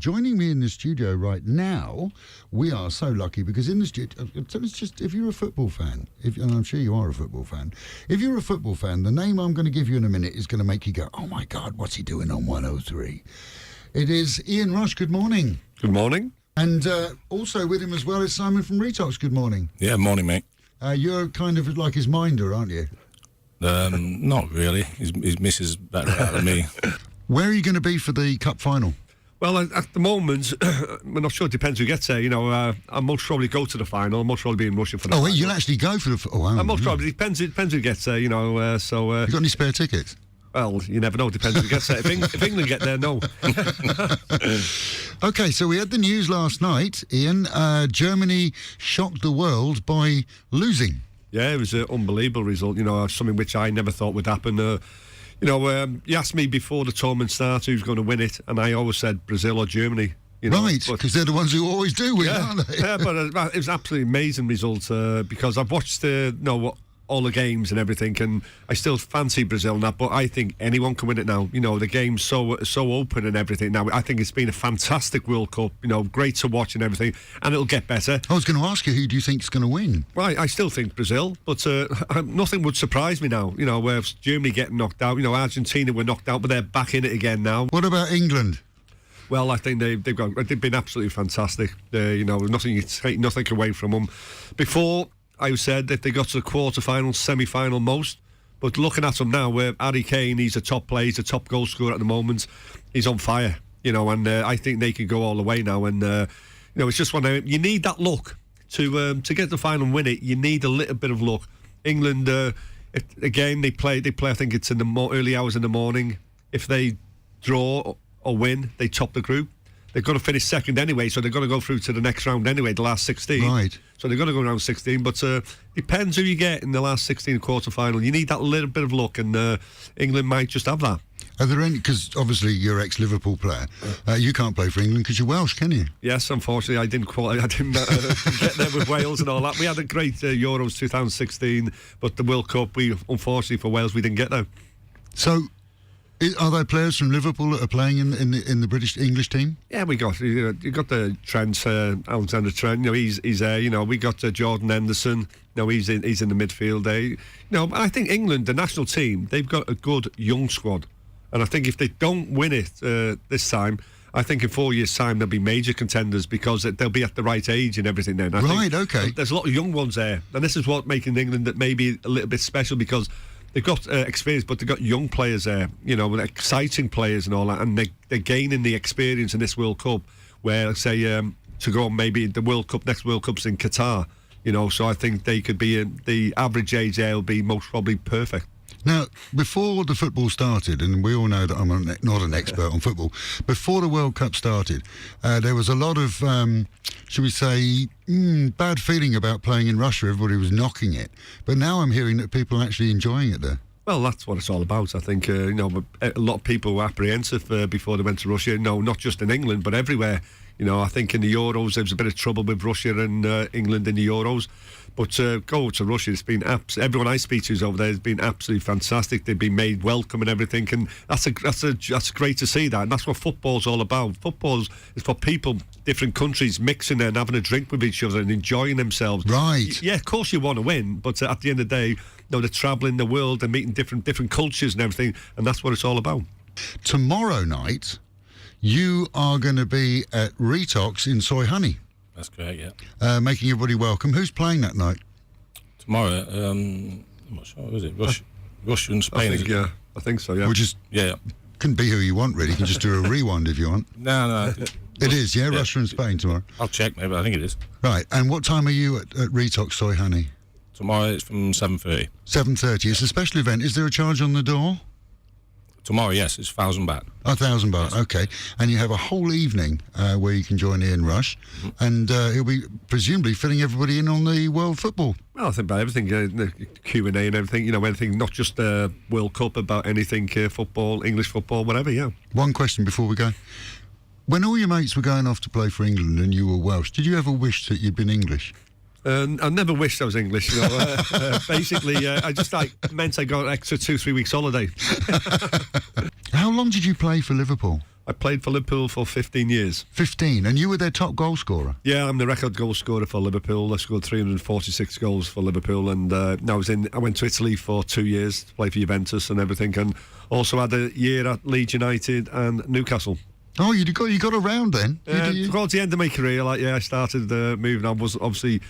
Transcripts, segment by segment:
joining me in the studio right now, we are so lucky because in the studio, if you're a football fan, and I'm sure you are a football fan, if you're a football fan, the name I'm going to give you in a minute is going to make you go, oh my God, what's he doing on 103? It is Ian Rush. Good morning. Good morning. And also with him as well is Simon from Retox. Good morning. Yeah, morning, mate. You're kind of like his minder, aren't you? Not really. His missus better out than me. Where are you going to be for the cup final? Well, at the moment, I'm not sure. It depends who gets there. I'll most probably go to the final. I'll most probably be in Russia for the final. Oh, wait, you'll actually go for the... Oh, wow. I'll most probably. Depends who gets there, you got any spare tickets? Well, you never know. Depends who gets there. If England get there, no. OK, so we had the news last night, Ian. Germany shocked the world by losing. Yeah, it was an unbelievable result. Something which I never thought would happen. You asked me before the tournament started who's going to win it, and I always said Brazil or Germany. Right, because they're the ones who always do win, aren't they? Yeah, but it was absolutely amazing result because I've watched all the games and everything, and I still fancy Brazil and that, but I think anyone can win it now. The game's so open and everything now. I think it's been a fantastic World Cup, great to watch and everything, and it'll get better. I was going to ask you, who do you think's going to win? Right, I still think Brazil, but nothing would surprise me now. Where Germany getting knocked out, Argentina were knocked out, but they're back in it again now. What about England? Well, I think they've been absolutely fantastic. Nothing you take nothing away from them. Before, I said that they got to the quarter-final, semi-final most. But looking at them now, where Harry Kane, he's a top player, he's a top goal scorer at the moment. He's on fire, and I think they can go all the way now. And, it's just you need that luck to get the final and win it. You need a little bit of luck. England, again, they play, I think it's in the early hours in the morning. If they draw or win, they top the group. They've got to finish second anyway, so they've got to go through to the next round anyway, the last 16. Right. So they've got to go round 16, but depends who you get in the last 16 quarter-final. You need that little bit of luck, and England might just have that. Are there any... Because obviously you're ex-Liverpool player. You can't play for England because you're Welsh, can you? Yes, unfortunately, I didn't get there with Wales and all that. We had a great Euros 2016, but the World Cup, unfortunately for Wales, we didn't get there. So... Are there players from Liverpool that are playing in the British English team? Yeah, you got the Trent, Alexander Trent. He's there. We got Jordan Henderson. He's in the midfield there. I think England, the national team, they've got a good young squad, and I think if they don't win it this time, I think in 4 years' time they'll be major contenders because they'll be at the right age and everything then. Right, okay. There's a lot of young ones there, and this is what making England that maybe a little bit special because they've got experience, but they've got young players there, exciting players and all that, and they're gaining the experience in this World Cup, where, say, to go on maybe the next World Cup's in Qatar, so I think they could be, the average age there will be most probably perfect. Now, before the football started, and we all know that I'm not an expert on football, before the World Cup started, there was a lot of, should we say, bad feeling about playing in Russia. Everybody was knocking it. But now I'm hearing that people are actually enjoying it there. Well, that's what it's all about. I think, a lot of people were apprehensive before they went to Russia, not just in England, but everywhere. I think in the Euros, there was a bit of trouble with Russia and England in the Euros. But go to Russia, it's been everyone I speak to is over there has been absolutely fantastic. They've been made welcome and everything, and that's great to see that. And that's what football's all about. Football is for people, different countries mixing and having a drink with each other and enjoying themselves. Right. Yeah, of course you want to win, but at the end of the day, they're travelling the world, they're meeting different cultures and everything, and that's what it's all about. Tomorrow night, you are going to be at Retox in Soy Honey. That's correct, yeah. Making everybody welcome. Who's playing that night? Tomorrow, I'm not sure, is it? Russia and Spain, is it? Yeah, I think so, yeah. Which is... Yeah. Couldn't be who you want, really. You can just do a rewind if you want. No. It is, yeah? Russia and Spain tomorrow. I'll check, maybe. I think it is. Right. And what time are you at Retox Soy Honey? Tomorrow it's from 7:30. 7:30. It's a special event. Is there a charge on the door? Tomorrow, yes, it's 1,000 baht. 1,000 baht, okay. And you have a whole evening where you can join Ian Rush, and he'll be presumably filling everybody in on the world football. Well, I think about everything, the Q&A and everything, anything, not just World Cup, about anything, football, English football, whatever, yeah. One question before we go. When all your mates were going off to play for England and you were Welsh, did you ever wish that you'd been English? I never wished I was English. Basically, I just meant I got an extra 2-3 weeks holiday. How long did you play for Liverpool? I played for Liverpool for 15 years. 15, and you were their top goal scorer. Yeah, I'm the record goal scorer for Liverpool. I scored 346 goals for Liverpool, and I went to Italy for 2 years to play for Juventus and everything, and also had a year at Leeds United and Newcastle. Oh, you got around then? Towards the end of my career, I started moving on. Was obviously.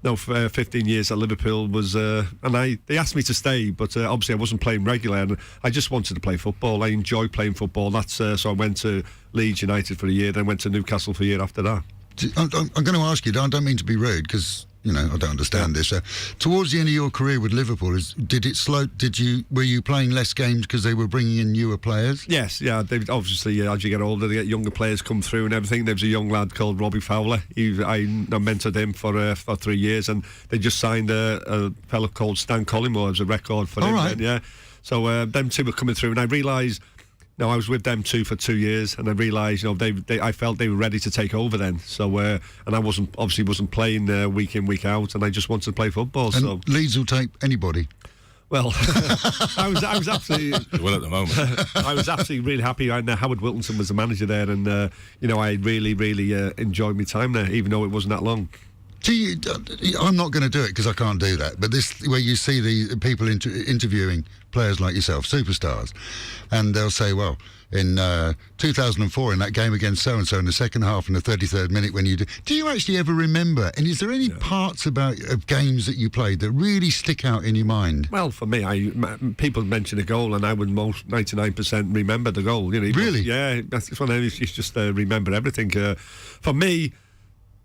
No, for 15 years at Liverpool was, and they asked me to stay, but obviously I wasn't playing regularly, and I just wanted to play football. I enjoy playing football. That's so I went to Leeds United for a year, then went to Newcastle for a year after that. I'm going to ask you. I don't mean to be rude, because I don't understand this. Towards the end of your career with Liverpool, did it slow? Were you playing less games because they were bringing in newer players? Yes, yeah. They obviously, as you get older, they get younger players come through and everything. There was a young lad called Robbie Fowler. I mentored him for 3 years, and they just signed a fellow called Stan Collymore as a record for him. Right. Then, yeah. So them two were coming through, and I realised. No, I was with them two for 2 years, and I realised, I felt they were ready to take over then. So, and I wasn't playing week in, week out, and I just wanted to play football. And so Leeds will take anybody. Well, I was absolutely well at the moment. I was absolutely really happy. Howard Wiltonson was the manager there, and I really, really enjoyed my time there, even though it wasn't that long. I'm not going to do it because I can't do that. But this, where you see the people interviewing players like yourself, superstars, and they'll say, well, in 2004, in that game against so-and-so in the second half in the 33rd minute, when do you actually ever remember? And is there any parts of games that you played that really stick out in your mind? Well, for me, people mention a goal, and I would most 99% remember the goal. Really? Yeah, that's one of those. You just remember everything. For me.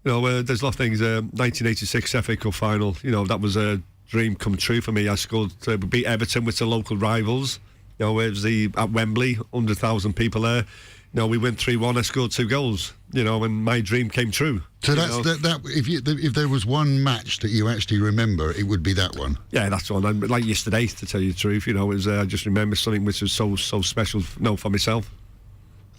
There's a lot of things. 1986 FA Cup final. That was a dream come true for me. I scored to beat Everton, with the local rivals. It was at Wembley, 100,000 people there. We went 3-1. I scored 2 goals. And my dream came true. So that's that. If there was one match that you actually remember, it would be that one. Yeah, that's one. And like yesterday, to tell you the truth, I just remember something which was so special. For myself.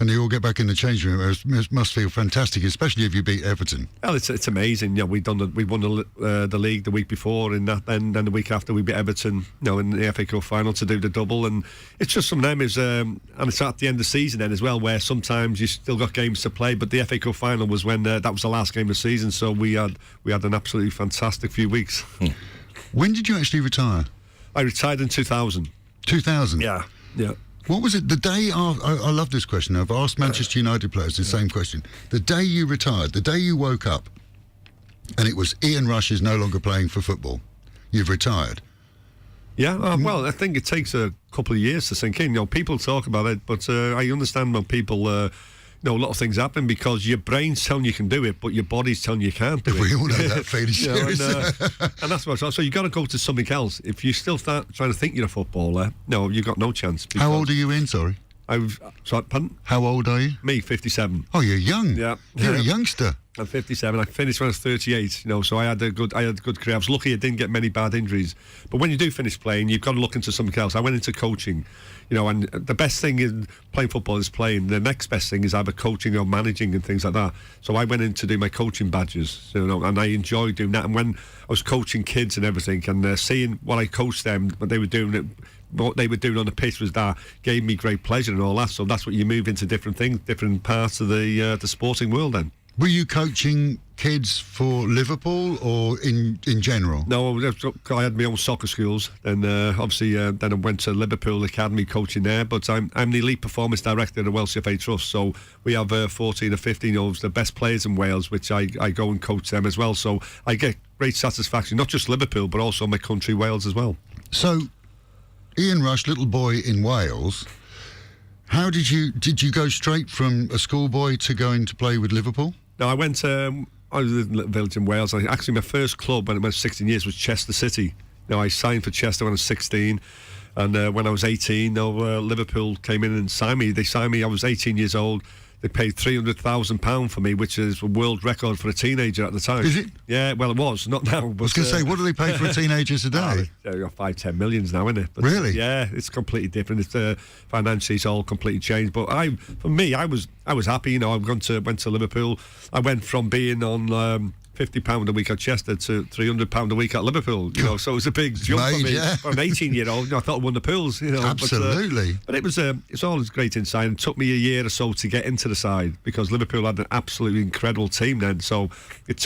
And you all get back in the change room. It must feel fantastic, especially if you beat Everton. Well, it's amazing. We won the league the week before, and then the week after we beat Everton. In the FA Cup final to do the double, and it's just some of them and it's at the end of the season then as well, where sometimes you still got games to play. But the FA Cup final was when that was the last game of the season, so we had an absolutely fantastic few weeks. When did you actually retire? I retired in 2000. 2000. Yeah. What was it, the day after? I love this question. I've asked Manchester United players the same question. The day you retired, the day you woke up, and it was Ian Rush is no longer playing for football. You've retired. Yeah, well, I think it takes a couple of years to sink in. People talk about it, but I understand when people... a lot of things happen because your brain's telling you can do it, but your body's telling you can't do it. We all know that fairly serious. And that's what. So you got to go to something else. If you still start trying to think you're a footballer, no, you've got no chance. How old are you in? Sorry. Pardon? How old are you? Me, 57. Oh, you're young. Yeah, you're a youngster. I'm 57. I finished when I was 38. So I had a good career. I was lucky I didn't get many bad injuries. But when you do finish playing, you've got to look into something else. I went into coaching, and the best thing in playing football is playing. The next best thing is either coaching or managing and things like that. So I went in to do my coaching badges, and I enjoyed doing that. And when I was coaching kids and everything, and seeing what I coached them, what they were doing on the pitch gave me great pleasure and all that. So that's what you move into different things, different parts of the sporting world then. Were you coaching kids for Liverpool or in general? No, I had my own soccer schools, and obviously then I went to Liverpool Academy coaching there. But I'm the elite performance director of the Welsh FA Trust, so we have 14 or 15-year-olds, the best players in Wales, which I go and coach them as well. So I get great satisfaction, not just Liverpool, but also my country, Wales, as well. So, Ian Rush, little boy in Wales. How did you go straight from a schoolboy to going to play with Liverpool? No, I went. I was in a little village in Wales. Actually, my first club when I was 16 years was Chester City. I signed for Chester when I was 16, and when I was 18, Liverpool came in and signed me. They signed me. I was 18 years old. They paid £300,000 for me, which is a world record for a teenager at the time. Is it? Yeah, well, it was. Not now. But, I was going to say, what do they pay for a teenager today? You've got 5-10 millions now, isn't it? But, really? Yeah, it's completely different. It's financially, it's all completely changed. But for me, I was happy. I went to Liverpool. I went from being on £50 a week at Chester to £300 a week at Liverpool. You know, so it was a big jump for me. Yeah. For an 18-year-old, you know, I thought I won the pools. You know, Absolutely. But it was it's always great inside. And it took me a year or so to get into the side because Liverpool had an absolutely incredible team then. So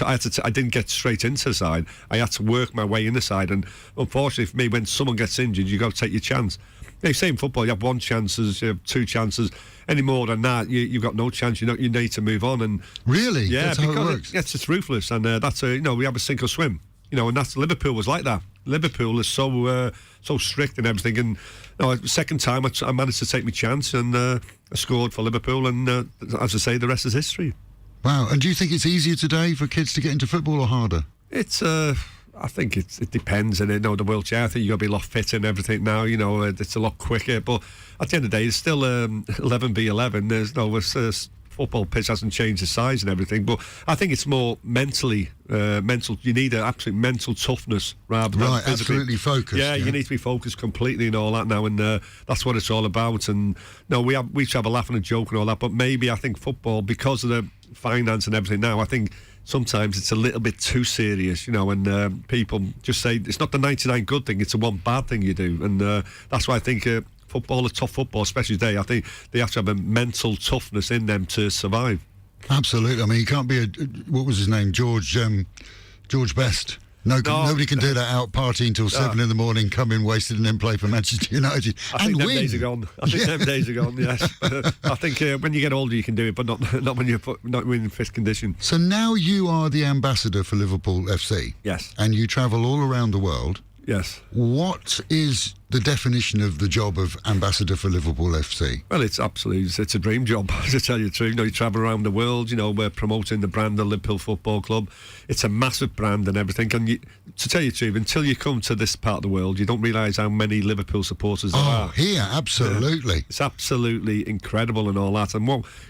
I didn't get straight into the side. I had to work my way in the side. And unfortunately for me, when someone gets injured, you got to take your chance. You say in football, you have one chances, you have two chances. Any more than that, you've got no chance. You need to move on. And really, yeah, that's how it works. It's just ruthless, and that's we have a sink or swim. You know, and that's Liverpool was like that. Liverpool is so strict and everything. And second time I managed to take my chance and I scored for Liverpool. And as I say, the rest is history. Wow. And do you think it's easier today for kids to get into football or harder? It's I think it depends, and the wheelchair. I think you got to be a lot fitter and everything now. You know, it's a lot quicker. But at the end of the day, it's still 11v11. There's football pitch hasn't changed the size and everything. But I think it's more mental. You need an absolute mental toughness rather than physically. Absolutely focused. Yeah, you need to be focused completely and all that now, and that's what it's all about. And we used to have a laugh and a joke and all that, but maybe I think football, because of the finance and everything now, I think sometimes it's a little bit too serious, and people just say it's not the 99 good thing, it's the one bad thing you do, and that's why I think football, tough football, especially today, I think they have to have a mental toughness in them to survive. Absolutely. I mean, you can't be what was his name, George Best. Nobody can do that out partying till 7 in the morning, come in wasted, and then play for Manchester United I think them days are gone. I think them days are gone. Yes, I think when you get older you can do it, but not when you're not in fit condition. So now you are the ambassador for Liverpool FC. Yes, and you travel all around the world. Yes. What is the definition of the job of ambassador for Liverpool FC? Well, it's a dream job, to tell you the truth. You travel around the world, we're promoting the brand of Liverpool Football Club. It's a massive brand and everything. And to tell you the truth, until you come to this part of the world, you don't realise how many Liverpool supporters there are. Oh, here, absolutely. Yeah. It's absolutely incredible and all that. And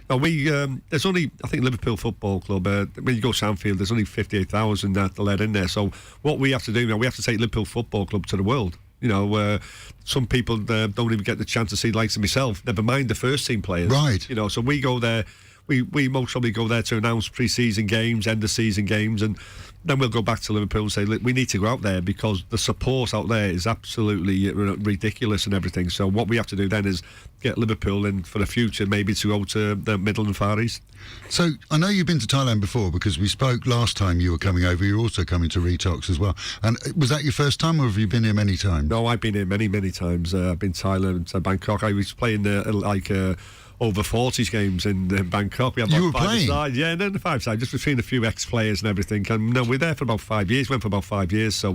there's only, I think, Liverpool Football Club, when you go to Anfield, there's only 58,000 that let in there. So what we have to do now, we have to take Liverpool Football Club to the world. Some people don't even get the chance to see the likes of myself, never mind the first team players. Right. So we go there, we most probably go there to announce pre-season games, end of season games, and then we'll go back to Liverpool and say, look, we need to go out there because the support out there is absolutely ridiculous and everything. So what we have to do then is get Liverpool in for the future, maybe to go to the Middle and Far East. So I know you've been to Thailand before because we spoke last time you were coming over. You're also coming to Retox as well. And was that your first time, or have you been here many times? No, I've been here many, many times. I've been to Thailand, Bangkok. I was playing over 40s games in Bangkok. We had you were playing? Side. Yeah, and then the 5-side, just between a few ex-players and everything. And we're there for about 5 years, went for about 5 years, so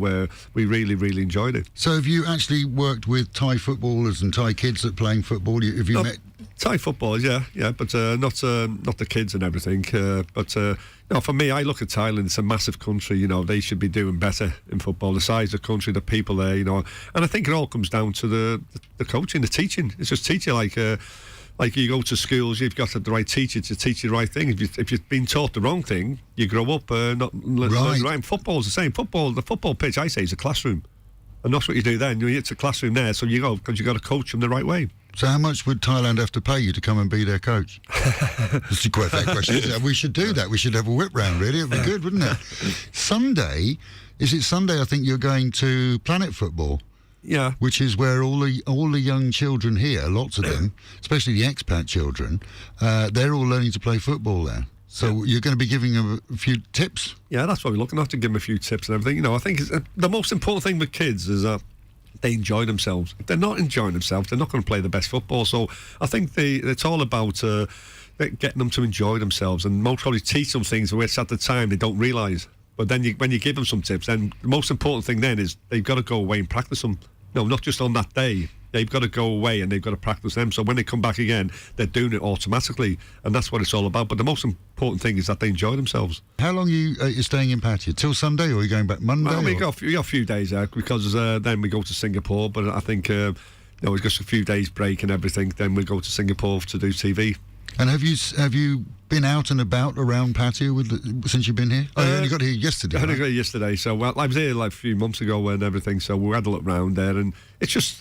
we really, really enjoyed it. So have you actually worked with Thai footballers and Thai kids that are playing football? Have you met... Thai footballers, yeah, but not the kids and everything. For me, I look at Thailand. It's a massive country. They should be doing better in football. The size of the country, the people there. And I think it all comes down to the coaching, the teaching. It's just teaching like you go to schools, you've got the right teacher to teach you the right thing. If you've been taught the wrong thing, you grow up not learning right. Football's the same. The football pitch, I say, is a classroom, and that's what you do then. It's a classroom there, so you go because you got to coach them the right way. So how much would Thailand have to pay you to come and be their coach? That's a quite fair question. We should do that. We should have a whip round, really. It'd be good, wouldn't it? Sunday, I think you're going to Planet Football. Yeah, which is where all the young children here, lots of them, especially the expat children, they're all learning to play football there. So you're going to be giving them a few tips? Yeah, that's what we're looking at, to give them a few tips and everything. I think the most important thing with kids is that they enjoy themselves. If they're not enjoying themselves, they're not going to play the best football. So I think it's all about getting them to enjoy themselves and most probably teach them things which at the time they don't realise. But then when you give them some tips, then the most important thing then is they've got to go away and practice them. No, not just on that day. They've got to go away and they've got to practice them. So when they come back again, they're doing it automatically. And that's what it's all about. But the most important thing is that they enjoy themselves. How long are you staying in Pattaya? Till Sunday, or are you going back Monday? Well, we got a few days out because then we go to Singapore. But I think we've got a few days break and everything. Then we go to Singapore to do TV. And have you been out and about around Pattaya since you've been here? You only got here yesterday. I only got here yesterday. So I was here like a few months ago and everything. So we had a look around there, and it's just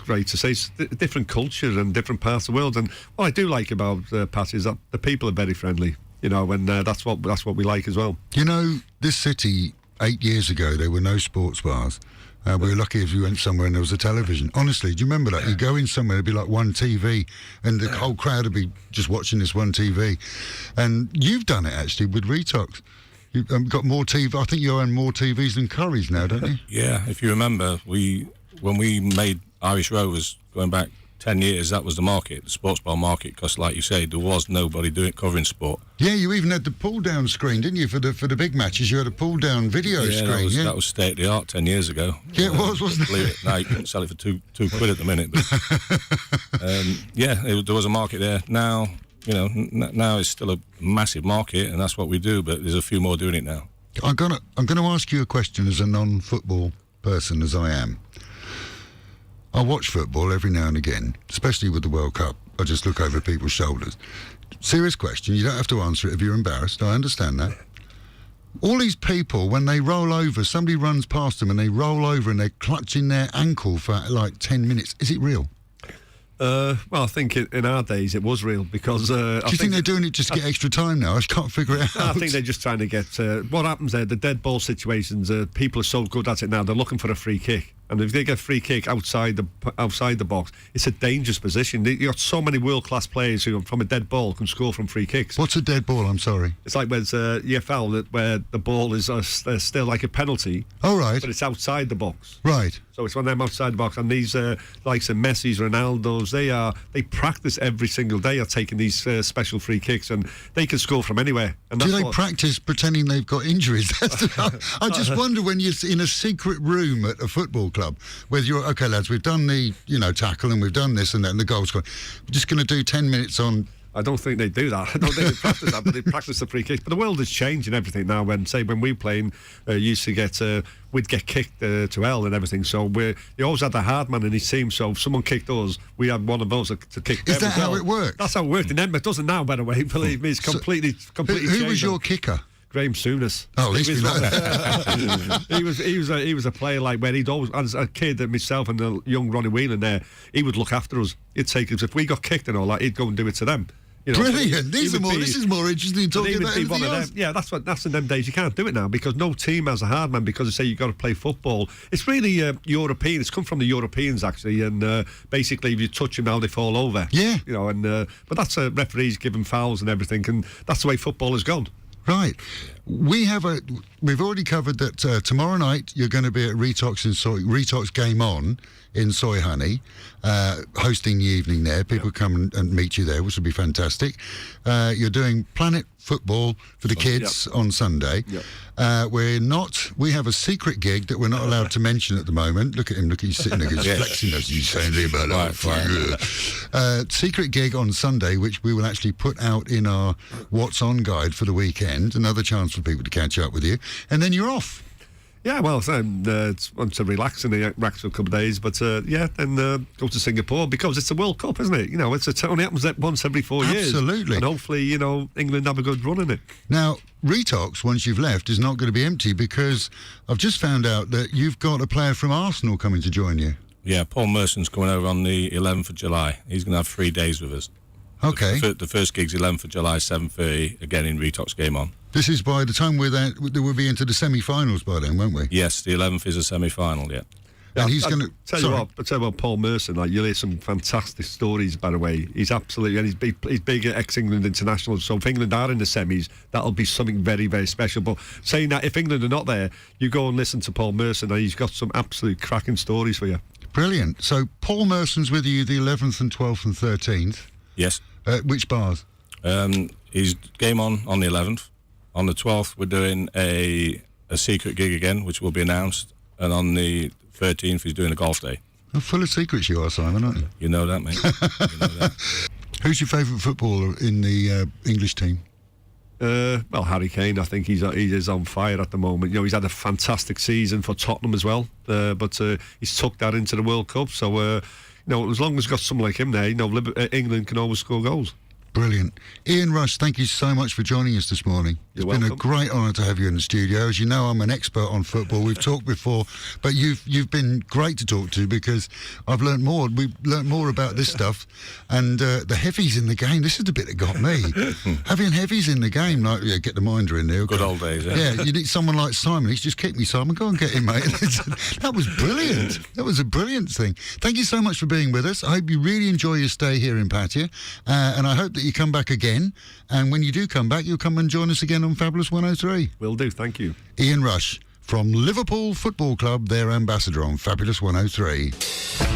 great to see. It's different cultures and different parts of the world. And what I do like about Pattaya is that the people are very friendly. You know, and that's what we like as well. You know, this city 8 years ago there were no sports bars. We were lucky if you went somewhere and there was a television. Honestly, do you remember that? You go in somewhere, it'd be like one TV, and the whole crowd would be just watching this one TV. And you've done it actually with Retox. You've got more TV. I think you own more TVs than Curry's now, don't you? Yeah, if you remember, when we made Irish Rovers going back 10 years, that was the market, the sports bar market, because like you say, there was nobody covering sport. Yeah, you even had the pull-down screen, didn't you, for the big matches? You had a pull-down video screen. That was state-of-the-art 10 years ago. Yeah, it was, wasn't it? Believe it. Now you can sell it for two quid at the minute. But, there was a market there. Now, now it's still a massive market, and that's what we do, but there's a few more doing it now. I'm gonna ask you a question as a non-football person as I am. I watch football every now and again, especially with the World Cup. I just look over people's shoulders. Serious question. You don't have to answer it if you're embarrassed. I understand that. All these people, when they roll over, somebody runs past them and they roll over and they're clutching their ankle for like 10 minutes. Is it real? Well, I think in our days it was real because... Do you think they're doing it just to get extra time now? I can't figure it out. I think they're just trying to get... what happens there, the dead ball situations, people are so good at it now, they're looking for a free kick. And if they get a free kick outside the box, it's a dangerous position. You've got so many world-class players who, from a dead ball, can score from free kicks. What's a dead ball? I'm sorry. It's like when EFL, where the ball is still like a penalty. Oh, right. But it's outside the box. Right. So it's when they're outside the box. And these, likes of Messi's, Ronaldo's, they practice every single day at taking these special free kicks, and they can score from anywhere. And do they practice pretending they've got injuries? I just wonder when you're in a secret room at a football club, whether you're, okay, lads, we've done the, tackle and we've done this and that, and the goal's gone. We're just going to do 10 minutes on... I don't think they do that. I don't think they practice that, but they practice the free kicks. But the world is changing everything now. When we were playing, used to get we'd get kicked to hell and everything. So you always had the hard man in his team. So if someone kicked us, we had one of those to kick. Is that how it works? That's how it worked. And it doesn't now, by the way. Believe me, it's completely changed. Who was your kicker? Graham Souness. Oh, at least we know that. he was a player like where he'd always, as a kid, myself and the young Ronnie Whelan there, he would look after us. He'd take us if we got kicked and all that. He'd go and do it to them. Brilliant. This is more interesting than talking about anything else. Yeah, that's in them days. You can't do it now because no team has a hard man because they say you've got to play football. It's really European. It's come from the Europeans actually, and basically if you touch them now they fall over. Yeah. But that's referees giving fouls and everything, and that's the way football has gone. Right. We've already covered that tomorrow night you're going to be at Retox Game On in Soy Honey, hosting the evening there. People come and meet you there, which will be fantastic. You're doing Planet Football for the kids on Sunday. Yep. We have a secret gig that we're not allowed to mention at the moment. Look at him, he's sitting there, he's flexing as you saying about secret gig on Sunday, which we will actually put out in our What's On guide for the weekend. Another chance for people to catch up with you. And then you're off. Yeah, well, it's want to relax in the racks for a couple of days, but then go to Singapore because it's a World Cup, isn't it? It only happens once every 4 years. Absolutely. And hopefully, England have a good run in it. Now, Retox, once you've left, is not going to be empty because I've just found out that you've got a player from Arsenal coming to join you. Yeah, Paul Merson's coming over on the 11th of July. He's going to have 3 days with us. Okay. The first gig's 11th of July, 7:30, again in Retox Game On. This is by the time we'll be into the semi-finals by then, won't we? Yes, the 11th is a semi-final, yeah. And he's going to... Tell you what, Paul Merson, you'll hear some fantastic stories, by the way. He's absolutely... And he's big at ex-England international, so if England are in the semis, that'll be something very, very special. But saying that, if England are not there, you go and listen to Paul Merson, and he's got some absolute cracking stories for you. Brilliant. So Paul Merson's with you the 11th and 12th and 13th. Yes. Which bars? He's Game On the 11th. On the 12th, we're doing a secret gig again, which will be announced. And on the 13th, he's doing a golf day. Oh, full of secrets you are, Simon, aren't you? You know that, mate. You know that. Who's your favourite footballer in the English team? Well, Harry Kane, I think he is on fire at the moment. He's had a fantastic season for Tottenham as well, but he's tucked that into the World Cup. So, as long as we've got someone like him there, England can always score goals. Brilliant. Ian Rush, thank you so much for joining us this morning. It's You're been a welcome. great honour to have you in the studio. As you know, I'm an expert on football. We've talked before, but you've been great to talk to because I've learnt more. We've learnt more about this stuff. And the heavies in the game, this is the bit that got me. Having heavies in the game, like, yeah, get the minder in there. Good old days, yeah. Yeah, you need someone like Simon. He's just kicked me, Simon. Go and get him, mate. That was brilliant. That was a brilliant thing. Thank you so much for being with us. I hope you really enjoy your stay here in Pattaya. And I hope that you come back again. And when you do come back, you'll come and join us again on Fabulous 103. Will do, thank you. Ian Rush from Liverpool Football Club, their ambassador on Fabulous 103.